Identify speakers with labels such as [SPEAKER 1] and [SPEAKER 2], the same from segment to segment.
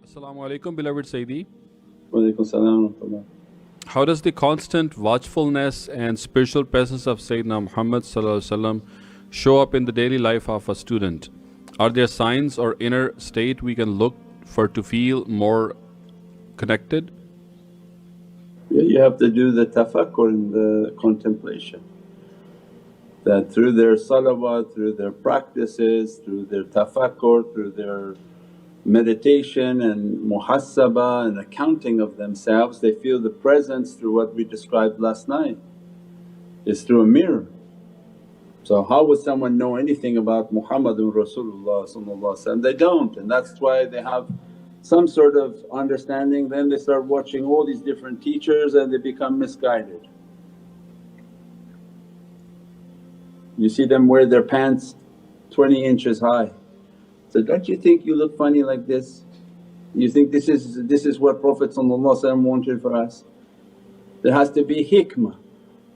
[SPEAKER 1] Assalamu alaikum, beloved Sayyidi.
[SPEAKER 2] Walaikum salam wa rahmatullah.
[SPEAKER 1] How does the constant watchfulness and spiritual presence of Sayyidina Muhammad show up in the daily life of a student? Are there signs or inner state we can look for to feel more connected?
[SPEAKER 2] You have to do the tafakkur and the contemplation, that through their salawat, through their practices, through their tafakkur, through their meditation and muhasabah and accounting of themselves, they feel the presence through what we described last night, is through a mirror. So how would someone know anything about Muhammadan Rasulullah? They don't, and that's why they have some sort of understanding, then they start watching all these different teachers and they become misguided. You see them wear their pants 20 inches high. So, don't you think you look funny like this? You think this is what Prophet wanted for us? There has to be hikmah,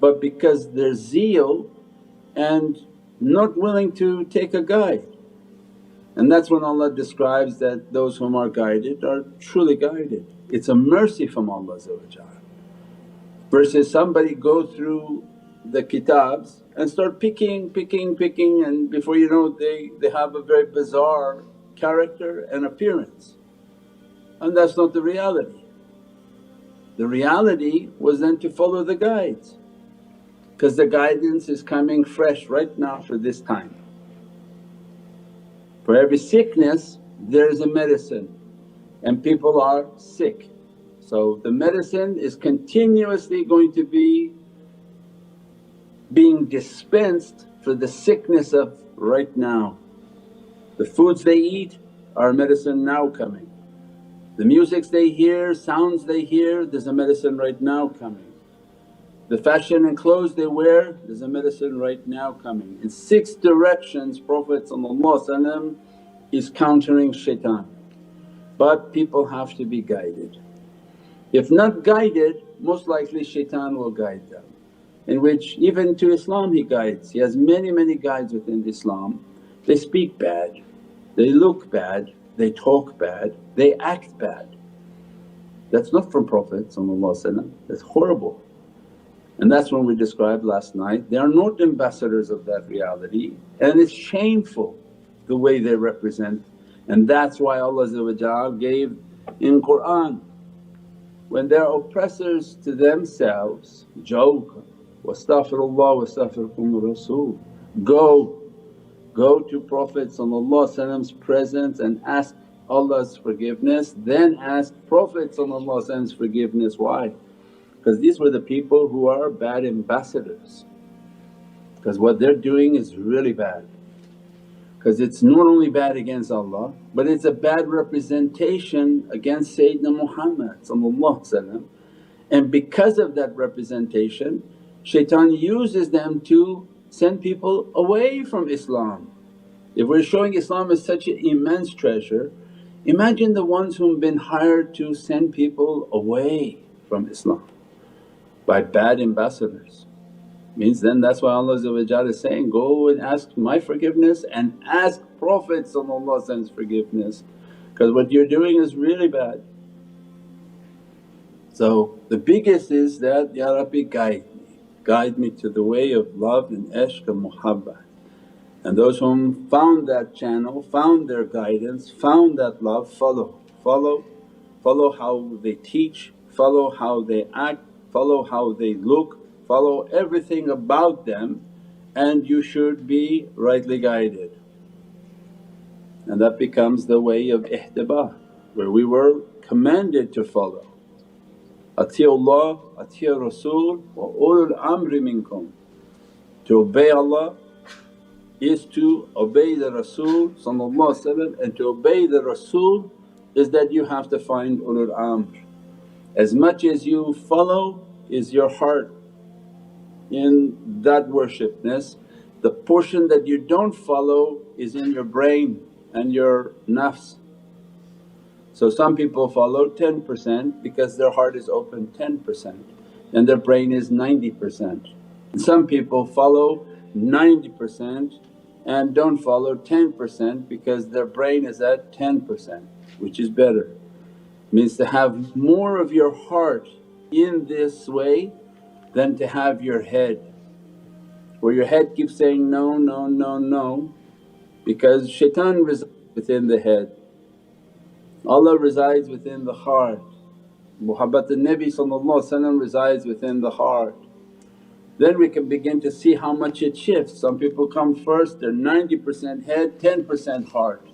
[SPEAKER 2] but because there's zeal and not willing to take a guide. And that's when Allah describes that those whom are guided are truly guided. It's a mercy from Allah versus somebody go through the kitabs and start picking and before you know they have a very bizarre character and appearance, and that's not the reality. The reality was then to follow the guides, because the guidance is coming fresh right now for this time. For every sickness there is a medicine and people are sick. So the medicine is continuously going to be being dispensed for the sickness of right now. The foods they eat are medicine now coming. The musics they hear, sounds they hear, there's a medicine right now coming. The fashion and clothes they wear, there's a medicine right now coming. In 6 directions Prophet is countering shaitan, but people have to be guided. If not guided, most likely shaitan will guide them, in which even to Islam he guides. He has many guides within Islam. They speak bad, they look bad, they talk bad, they act bad. That's not from Prophet, that's horrible. And that's when we described last night, they are not ambassadors of that reality and it's shameful the way they represent. And that's why Allah gave in Qur'an, when they're oppressors to themselves, joke, wastaghfirullah wastaghfirkum Rasul. Go to Prophet's presence and ask Allah's forgiveness, then ask Prophet's forgiveness. Why? Because these were the people who are bad ambassadors, because what they're doing is really bad. Because it's not only bad against Allah but it's a bad representation against Sayyidina Muhammad. And because of that representation, shaitan uses them to send people away from Islam. If we're showing Islam as such an immense treasure, imagine the ones who've been hired to send people away from Islam by bad ambassadors. Means then that's why Allah is saying, go and ask my forgiveness and ask Prophet's forgiveness, because what you're doing is really bad. So the biggest is that, Ya Rabbi guide me to the way of love and ishq and muhabbat. And those whom found that channel, found their guidance, found that love, follow how they teach, follow how they act, follow how they look, follow everything about them, and you should be rightly guided. And that becomes the way of ihtibā, where we were commanded to follow. Ati'ullah, ati'ur Rasul wa ulul amri minkum. To obey Allah is to obey the Rasul, and to obey the Rasul is that you have to find ulul amr. As much as you follow is your heart in that worshipness, the portion that you don't follow is in your brain and your nafs. So some people follow 10% because their heart is open 10% and their brain is 90%. And some people follow 90% and don't follow 10% because their brain is at 10%, which is better. Means to have more of your heart in this way than to have your head, where your head keeps saying, no, no, no, no, because shaitan resides within the head, Allah resides within the heart, Muhammadan Nabi resides within the heart. Then we can begin to see how much it shifts. Some people come first, they're 90% head, 10% heart.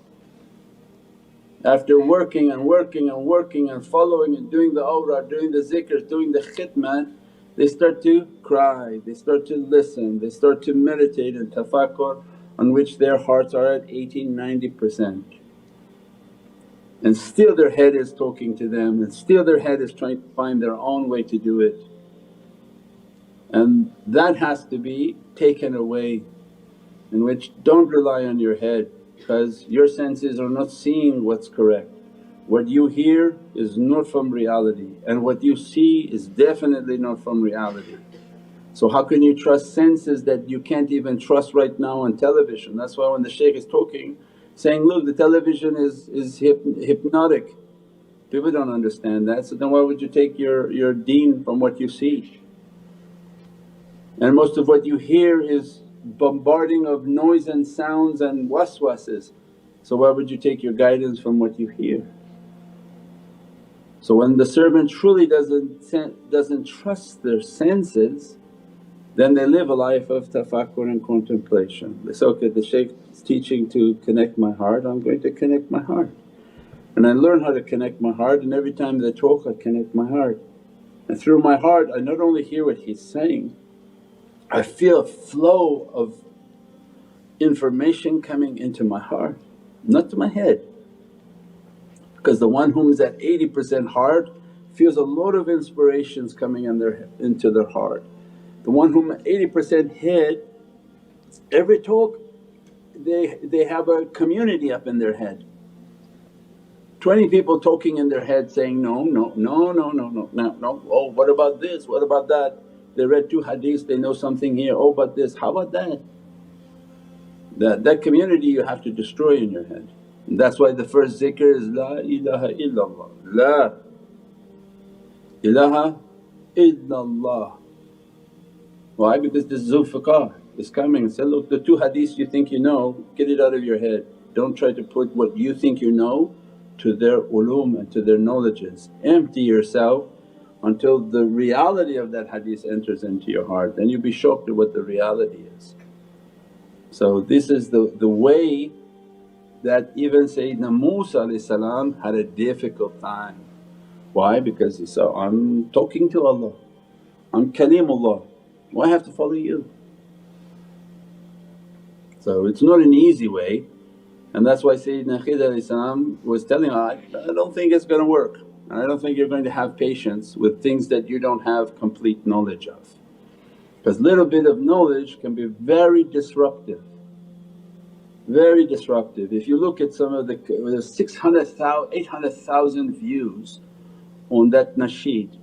[SPEAKER 2] After working and working and working and following and doing the awrad, doing the zikrs, doing the khidmat, they start to cry, they start to listen, they start to meditate and tafakkur, on which their hearts are at 18-90%. And still their head is talking to them and still their head is trying to find their own way to do it. And that has to be taken away, in which don't rely on your head because your senses are not seeing what's correct. What you hear is not from reality and what you see is definitely not from reality. So how can you trust senses that you can't even trust right now on television? That's why when the shaykh is talking saying, look, the television is hypnotic. People don't understand that, so then why would you take your deen from what you see? And most of what you hear is bombarding of noise and sounds and waswases, so why would you take your guidance from what you hear? So when the servant truly doesn't trust their senses, then they live a life of tafakkur and contemplation. They say, okay, the shaykh is teaching to connect my heart, I'm going to connect my heart. And I learn how to connect my heart, and every time they talk I connect my heart. And through my heart I not only hear what he's saying, I feel a flow of information coming into my heart, not to my head. Because the one whom is at 80% heart feels a lot of inspirations coming into their heart. The one whom at 80% head, every talk they have a community up in their head. 20 people talking in their head saying, no, no, no, no, no, no, no, no, oh what about this, what about that? They read 2 hadiths, they know something here, oh but this, how about that? That community you have to destroy in your head. And that's why the first zikr is, La ilaha illallah, La ilaha illallah. Why? Because this Zulfiqar is coming and say, look, the 2 hadiths you think you know, get it out of your head. Don't try to put what you think you know to their ulum and to their knowledges. Empty yourself until the reality of that hadith enters into your heart, then you'll be shocked at what the reality is. So this is the way that even Sayyidina Musa had a difficult time. Why? Because he said, I'm talking to Allah, I'm Kalimullah, why have to follow you? So it's not an easy way, and that's why Sayyidina Khidr was telling her, I don't think it's going to work and I don't think you're going to have patience with things that you don't have complete knowledge of. Because little bit of knowledge can be very disruptive, very disruptive. If you look at some of the 600,000, 800,000 views on that nasheed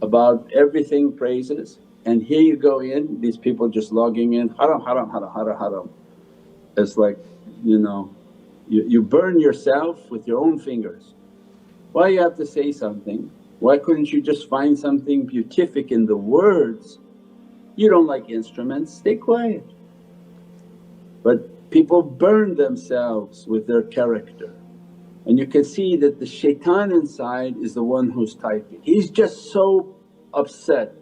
[SPEAKER 2] about everything praises, and here you go in, these people just logging in, haram, haram, haram, haram, haram. It's like, you burn yourself with your own fingers. Why you have to say something? Why couldn't you just find something beatific in the words? You don't like instruments, stay quiet. But people burn themselves with their character, and you can see that the shaitan inside is the one who's typing. He's just so upset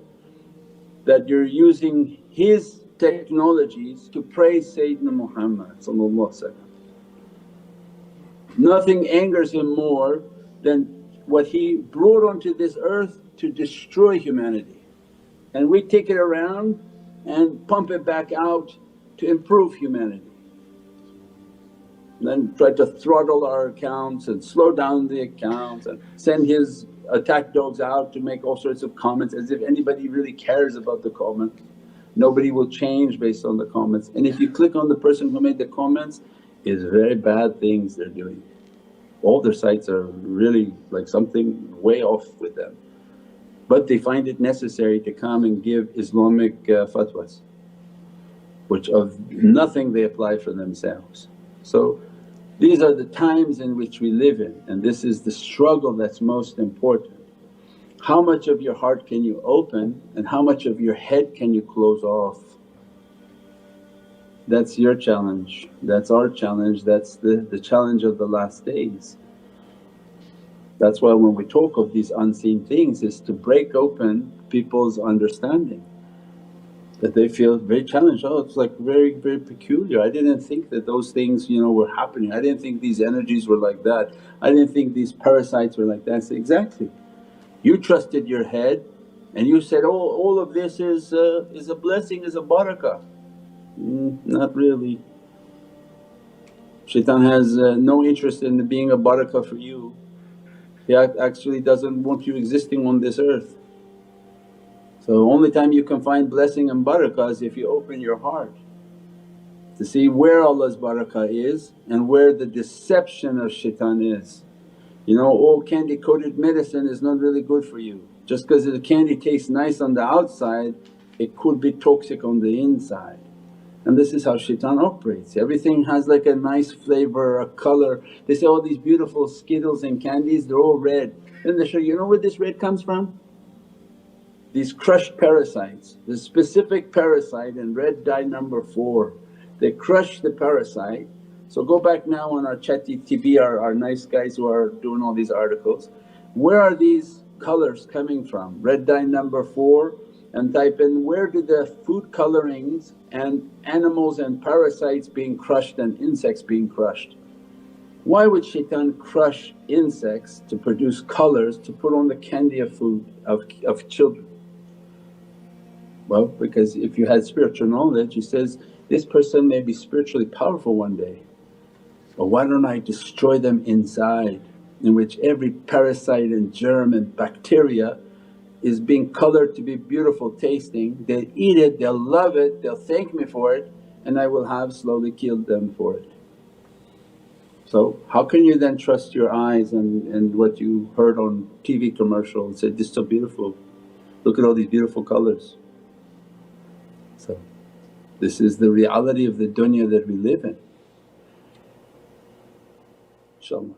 [SPEAKER 2] that you're using his technologies to praise Sayyidina Muhammad. Nothing angers him more than what he brought onto this earth to destroy humanity, and we take it around and pump it back out to improve humanity. Then try to throttle our accounts and slow down the accounts and send his attack dogs out to make all sorts of comments as if anybody really cares about the comment. Nobody will change based on the comments, and if you click on the person who made the comments, it's very bad things they're doing. All their sites are really like something way off with them, but they find it necessary to come and give Islamic fatwas, which of nothing they apply for themselves. So These are the times in which we live in, and this is the struggle that's most important. How much of your heart can you open and how much of your head can you close off? That's your challenge, that's our challenge, that's the challenge of the last days. That's why when we talk of these unseen things is to break open people's understanding, that they feel very challenged, oh it's like very, very peculiar. I didn't think that those things were happening, I didn't think these energies were like that, I didn't think these parasites were like that. I say, exactly. You trusted your head and you said, oh all of this is a blessing, is a barakah. Not really. Shaitan has no interest in being a barakah for you. He actually doesn't want you existing on this earth. So only time you can find blessing and barakah is if you open your heart to see where Allah's barakah is and where the deception of shaitan is. Oh candy coated medicine is not really good for you. Just because the candy tastes nice on the outside, it could be toxic on the inside. And this is how shaitan operates. Everything has like a nice flavor, a colour. They say, all these beautiful Skittles and candies, they're all red. Then they show you know where this red comes from? These crushed parasites, the specific parasite in red dye number 4. They crush the parasite. So go back now on our ChatGPT, our nice guys who are doing all these articles. Where are these colours coming from? Red dye number 4, and type in where do the food colorings and animals and parasites being crushed and insects being crushed. Why would shaitan crush insects to produce colours to put on the candy of food of children? Well, because if you had spiritual knowledge, he says, this person may be spiritually powerful one day, but why don't I destroy them inside, in which every parasite and germ and bacteria is being coloured to be beautiful tasting. They'll eat it, they'll love it, they'll thank me for it, and I will have slowly killed them for it. So how can you then trust your eyes and what you heard on TV commercial and said, this is so beautiful, look at all these beautiful colours. So this is the reality of the dunya that we live in, inshaAllah.